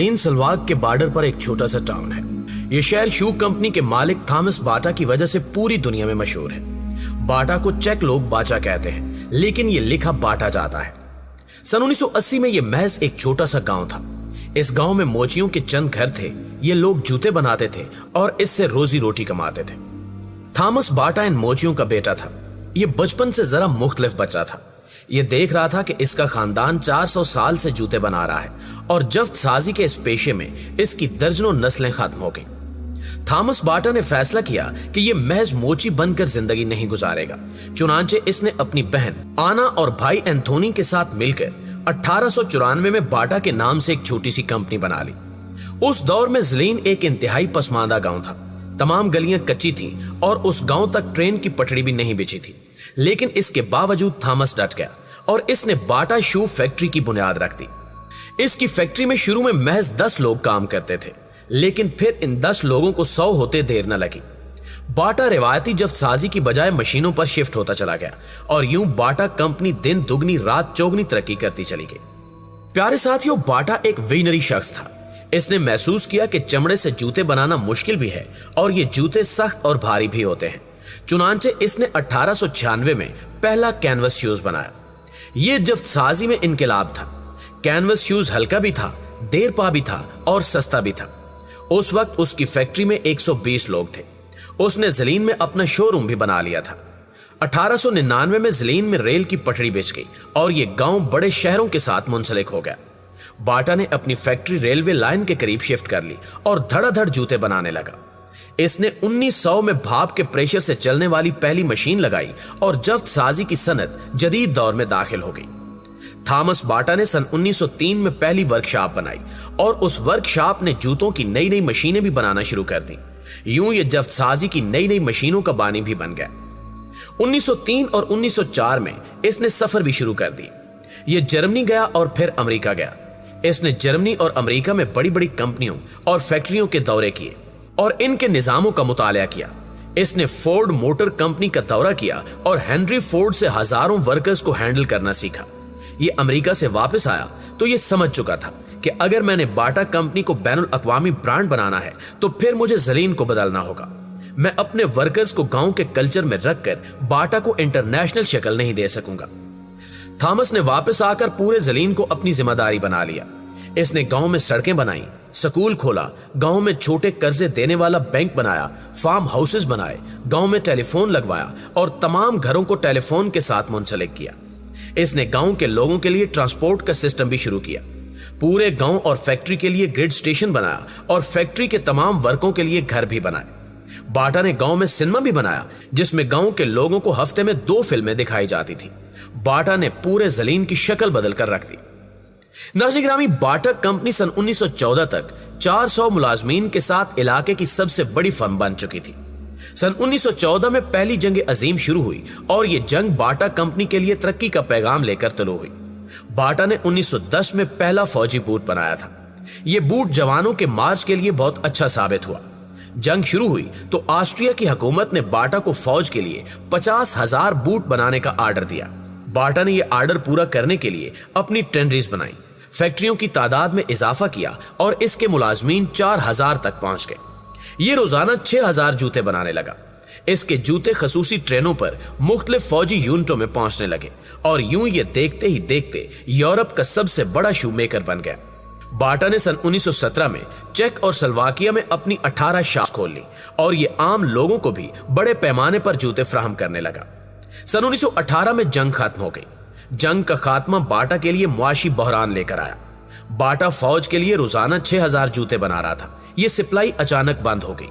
इन सलवाक के बॉर्डर पर एक छोटा सा टाउन है। ये शहर शू कंपनी के मालिक थॉमस बाटा की वजह से पूरी दुनिया में मशहूर है। बाटा को चेक लोग बाचा कहते हैं, लेकिन ये लिखा बाटा जाता है। सन 1980 में ये महज एक छोटा सा गांव था। इस गांव में मोचियों के चंद घर थे। ये लोग जूते बनाते थे और इससे रोजी रोटी कमाते थे। थॉमस बाटा इन मोचियों का बेटा था। ये बचपन से जरा मुख्तलिफ बच्चा था। ये देख रहा था कि इसका खानदान 400 साल से जूते बना रहा है और जफ्त साजी के इस पेशे में इसकी दर्जनों नस्लें खत्म हो गई। थॉमस बाटा ने फैसला किया कि ये महज मोची बनकर जिंदगी नहीं गुजारेगा। चुनांचे इसने अपनी बहन आना और भाई एंथोनी के साथ मिलकर 1894 में बाटा के नाम से एक छोटी सी कंपनी बना ली। उस दौर में ज़लीन एक इंतहाई पसमानदा गांव था। तमाम गलियां कच्ची थीं और उस गांव तक ट्रेन की पटड़ी भी नहीं बिछी थी। लेकिन इसके बावजूद थॉमस डट गया और इसने बाटा शू फैक्ट्री की बुनियाद रख दी। इसकी फैक्ट्री में शुरू में महज 10 लोग काम करते थे, लेकिन फिर इन 10 लोगों को 100 होते देर न लगी। बाटा रिवायती जफ्त साजी की बजाय मशीनों पर शिफ्ट होता चला गया और यूं बाटा कंपनी दिन दुगनी रात चौगनी तरक्की करती चली गई। प्यारे साथियों, बाटा एक विजनरी शख्स था। इसने महसूस किया कि चमड़े से जूते बनाना मुश्किल भी है और ये जूते सख्त और भारी भी होते हैं। चुनांचे इसने 1896 में पहला कैनवस शूज बनाया। ये जफ्त साजी में इनकलाब था। कैनवस शूज हल्का भी था, देर पा भी था और सस्ता भी था। उस वक्त उसकी फैक्ट्री में 120 लोग थे। उसने ज़लीन में अपना शोरूम भी बना लिया था। 1899 में ज़लीन में रेल की पटड़ी बिछ गई और ये गांव बड़े शहरों के साथ मुंसलिक हो गया। बाटा ने अपनी फैक्ट्री रेलवे लाइन के करीब शिफ्ट कर ली और धड़ाधड़ जूते बनाने लगा। इसने 1900 में भाप के प्रेशर से चलने वाली पहली मशीन लगाई और जफ्त साजी की सनत जदीद दौर में दाखिल हो गई। थॉमस बाटा ने सन 1903 में पहली वर्कशॉप बनाई और उस वर्कशॉप ने जूतों की नई नई मशीनें भी बनाना शुरू कर दी। यूं ये जफ्त साजी की नई नई मशीनों का बानी भी बन गया। 1903 और 1904 में इसने सफर भी शुरू कर दी। ये जर्मनी गया और फिर अमेरिका गया। इसने जर्मनी और अमेरिका में बड़ी बड़ी कंपनियों और फैक्ट्रियों के दौरे किए और इनके निजामों का मुताला किया। इसने फोर्ड मोटर कंपनी का दौरा किया और हेनरी फोर्ड से हजारों वर्कर्स को हैंडल करना सीखा। ये अमेरिका से वापस आया तो ये समझ चुका था कि अगर मैंने बाटा कंपनी को बैनुल अक़वामी ब्रांड बनाना है तो फिर मुझे ज़लीन को बदलना होगा। मैं अपने वर्कर्स को गांव के कल्चर में रखकर बाटा को इंटरनेशनल शक्ल नहीं दे सकूंगा। थॉमस ने वापस आकर पूरे ज़लीन को अपनी जिम्मेदारी बना लिया। इसने गांव में सड़कें बनाई, स्कूल खोला, गांव में छोटे कर्जे देने वाला बैंक बनाया, फार्म हाउसेस बनाए, गांव में टेलीफोन लगवाया और तमाम घरों को टेलीफोन के साथ मुंसलिक किया। इसने गांव के लोगों के लिए ट्रांसपोर्ट का सिस्टम भी शुरू किया। पूरे गांव और फैक्ट्री के लिए ग्रिड स्टेशन बनाया और फैक्ट्री के तमाम वर्कों के लिए घर भी बनाए। बाटा ने गांव में सिनेमा भी बनाया जिसमें गांव के लोगों को हफ्ते में 2 फिल्में दिखाई जाती थी। बाटा ने पूरे ज़लीन की शक्ल बदल कर रख दी। नाज़रीन गिरामी, बाटा कंपनी सन 1914 तक 400 मुलाजमीन के साथ इलाके की सबसे बड़ी फर्म बन चुकी थी। सन 1914 में पहली जंग अजीम शुरू हुई और यह जंग बाटा कंपनी के लिए तरक्की का पैगाम लेकर तलू हुई। बाटा ने 1910 में पहला फौजी बूट बनाया था। यह बूट जवानों के मार्च के लिए बहुत अच्छा साबित हुआ। जंग शुरू हुई तो ऑस्ट्रिया की हुकूमत ने बाटा को फौज के लिए 50,000 बूट बनाने का आर्डर दिया। बाटा ने यह आर्डर पूरा करने के लिए अपनी टेंडरीज बनाई, फैक्ट्रियों की तादाद में इजाफा किया और इसके मुलाजमीन 4000 तक पहुंच गए। ये रोजाना 6000 जूते बनाने लगा। इसके जूते खसूसी ट्रेनों पर मुख्तलिफ फौजी यूनिटों में पहुंचने लगे और यूं ये देखते ही देखते यूरोप का सबसे बड़ा शू मेकर बन गया। बाटा ने सन 1917 में चेक और स्लोवाकिया में अपनी 18 शॉप्स खोल ली और ये आम लोगों को भी बड़े पैमाने पर जूते फराहम करने लगा। सन 1918 में जंग खत्म हो गई। जंग का खात्मा बाटा के लिए मुआशी बहरान लेकर आया। बाटा फौज के लिए रोजाना 6000 जूते बना रहा था। यह सप्लाई अचानक बंद हो गई।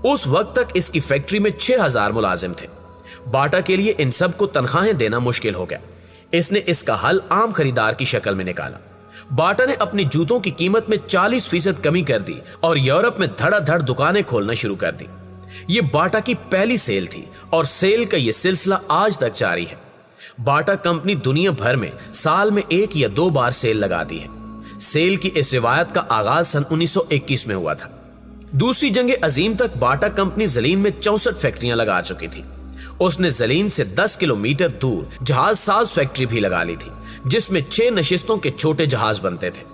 उस वक्त तक इसकी फैक्ट्री में 6000 मुलाजिम थे। बाटा के लिए इन सब को तनख्वाहें देना मुश्किल हो गया। इसने इसका हल आम खरीदार की शक्ल में निकाला। बाटा ने अपनी जूतों की कीमत में 40% कमी कर दी और यूरोप में धड़ाधड़ दुकानें खोलना शुरू कर दी। ये बाटा की पहली सेल थी और सेल का यह सिलसिला आज तक जारी है। बाटा कंपनी दुनिया भर में साल में 1 या 2 बार सेल लगाती है। सेल की इस रिवायत का आगाज सन 1921 में हुआ था। दूसरी जंग अजीम तक बाटा कंपनी ज़लीन में 64 फैक्ट्रियां लगा चुकी थी। उसने ज़लीन से 10 किलोमीटर दूर जहाज साज फैक्ट्री भी लगा ली थी जिसमें 6 नशिस्तों के छोटे जहाज बनते थे।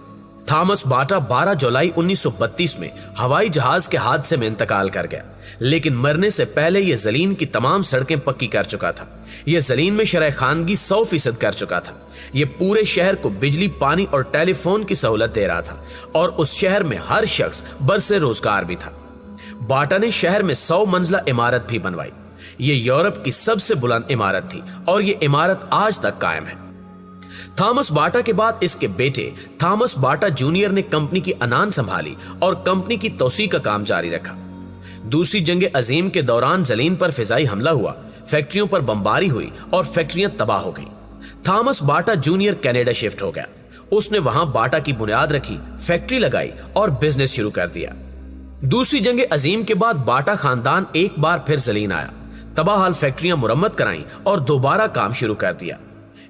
थॉमस बाटा 12 जुलाई 1932 में हवाई जहाज के हादसे में इंतकाल कर गया, लेकिन मरने से पहले यह ज़लीन की तमाम सड़कें पक्की कर चुका था। यह ज़लीन में शरह खानगी 100% कर चुका था। यह पूरे शहर को बिजली, पानी और टेलीफोन की सहूलत दे रहा था और उस शहर में हर शख्स बरसे रोजगार भी था। बाटा ने शहर में 100 मंजिला इमारत भी बनवाई। ये यूरोप की सबसे बुलंद इमारत थी और ये इमारत आज तक कायम है। थॉमस बाटा के बाद इसके बेटे थॉमस बाटा जूनियर ने कंपनी की अनान संभाली और कंपनी की तौसी का काम जारी रखा। दूसरी जंग अजीम के दौरान ज़लीन पर फिजाई हमला हुआ, फैक्ट्रियों पर बमबारी हुई और फैक्ट्रियां तबाह हो गईं। थॉमस बाटा जूनियर कनाडा शिफ्ट हो गया। उसने वहां बाटा की बुनियाद रखी, फैक्ट्री लगाई और बिजनेस शुरू कर दिया। दूसरी जंग अजीम के बाद बाटा खानदान एक बार फिर ज़लीन आया, तबाहाल फैक्ट्रियां मुरम्मत कराईं और दोबारा काम शुरू कर दिया।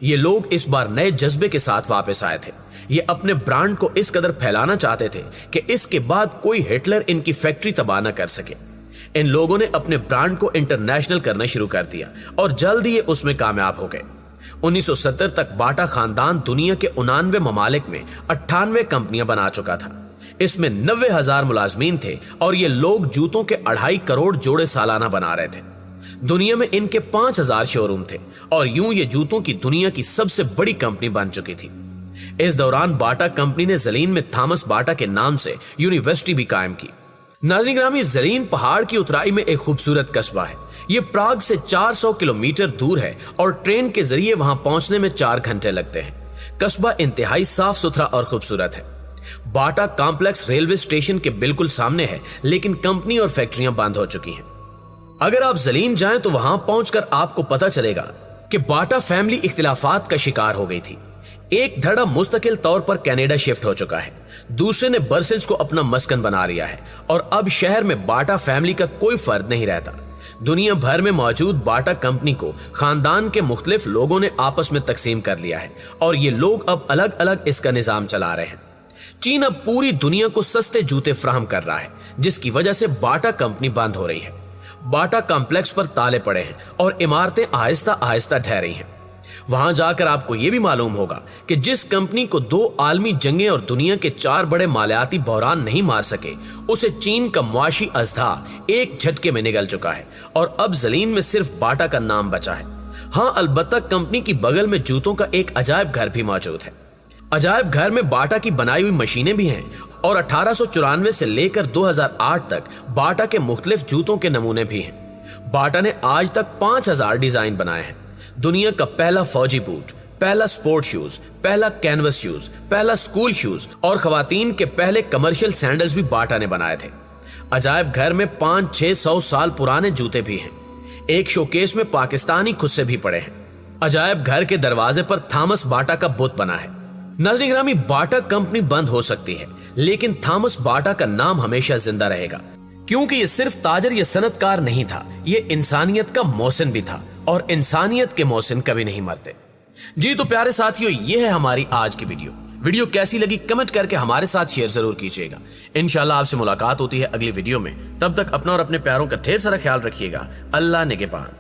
ये लोग इस बार नए जज्बे के साथ वापस आए थे। ये अपने ब्रांड को इस कदर फैलाना चाहते थे कि इसके बाद कोई हिटलर इनकी फैक्ट्री तबाह न कर सके। इन लोगों ने अपने ब्रांड को इंटरनेशनल करना शुरू कर दिया और जल्द ही ये उसमें कामयाब हो गए। 1970 तक बाटा खानदान दुनिया के 99 ममालिक में 98 कंपनियां बना चुका था। इसमें 90,000 मुलाजमीन थे और ये लोग जूतों के 2.5 करोड़ जोड़े सालाना बना रहे थे। दुनिया में इनके 5,000 शोरूम थे और यूं ये जूतों की दुनिया की सबसे बड़ी कंपनी बन चुकी थी। इस दौरान बाटा कंपनी ने ज़लीन में थॉमस बाटा के नाम से यूनिवर्सिटी भी कायम की। नाज़रीन ग्रामी, ज़लीन पहाड़ की उतराई में एक खूबसूरत कस्बा है। ये प्राग से 400 किलोमीटर दूर है और ट्रेन के जरिए वहां पहुंचने में 4 घंटे लगते हैं। कस्बा इंतहाई साफ सुथरा और खूबसूरत है। बाटा कॉम्प्लेक्स रेलवे स्टेशन के बिल्कुल सामने है, लेकिन कंपनी और फैक्ट्रियां बंद हो चुकी हैं। अगर आप ज़लीन जाएं तो वहां पहुंचकर आपको पता चलेगा कि बाटा फैमिली इख्तिलाफात का शिकार हो गई थी। एक धड़ा मुस्तकिल तौर पर कनाडा शिफ्ट हो चुका है, दूसरे ने ब्रसेल्स को अपना मस्कन बना लिया है और अब शहर में बाटा फैमिली का कोई फर्द नहीं रहता। दुनिया भर में मौजूद बाटा कंपनी को खानदान के मुख्तलिफ लोगों ने आपस में तकसीम कर लिया है और ये लोग अब अलग अलग इसका निजाम चला रहे हैं। चीन अब पूरी दुनिया को सस्ते जूते फराहम कर रहा है, जिसकी वजह से बाटा कंपनी बंद हो रही है। बाटा कॉम्प्लेक्स पर ताले पड़े हैं और इमारतें आहिस्ता आहिस्ता ढह रही हैं। वहां जाकर आपको यह भी मालूम होगा कि जिस कंपनी को 2 आलमी जंगें और दुनिया के 4 बड़े मालियाती बहरान नहीं मार सके, उसे चीन का मुआशी अजधा एक झटके में निगल चुका है और अब ज़लीन में सिर्फ बाटा का नाम बचा है। हाँ, अलबत्ता कंपनी की बगल में जूतों का एक अजायब घर भी मौजूद है। अजायब घर में बाटा की बनाई हुई मशीनें भी हैं और 1894 से लेकर 2008 तक बाटा के मुख्तलिफ जूतों के नमूने भी हैं। बाटा ने आज तक 5000 डिजाइन बनाए हैं। दुनिया का पहला फौजी बूट, पहला स्पोर्ट शूज, पहला कैनवस शूज, पहला स्कूल शूज और खवातीन के पहले कमर्शियल सैंडल्स भी बाटा ने बनाए थे। अजायब घर में 500-600 साल पुराने जूते भी हैं। एक शोकेस में पाकिस्तानी खुस्से भी पड़े हैं। अजायब घर के दरवाजे पर थॉमस बाटा का बुत बना है। नाज़रीन ग्रामी, बाटा कंपनी बंद हो सकती है, लेकिन थॉमस बाटा का नाम हमेशा जिंदा रहेगा, क्योंकि ये सिर्फ ताजर या सनतकार नहीं था, ये इंसानियत का मौसिन भी था और इंसानियत के मौसिन कभी नहीं मरते। जी तो प्यारे साथियों, ये है हमारी आज की वीडियो कैसी लगी कमेंट करके हमारे साथ शेयर जरूर कीजिएगा। इंशाल्लाह आपसे मुलाकात होती है अगली वीडियो में। तब तक अपना और अपने प्यारों का ढेर सारा ख्याल रखिएगा। अल्लाह निगहबान।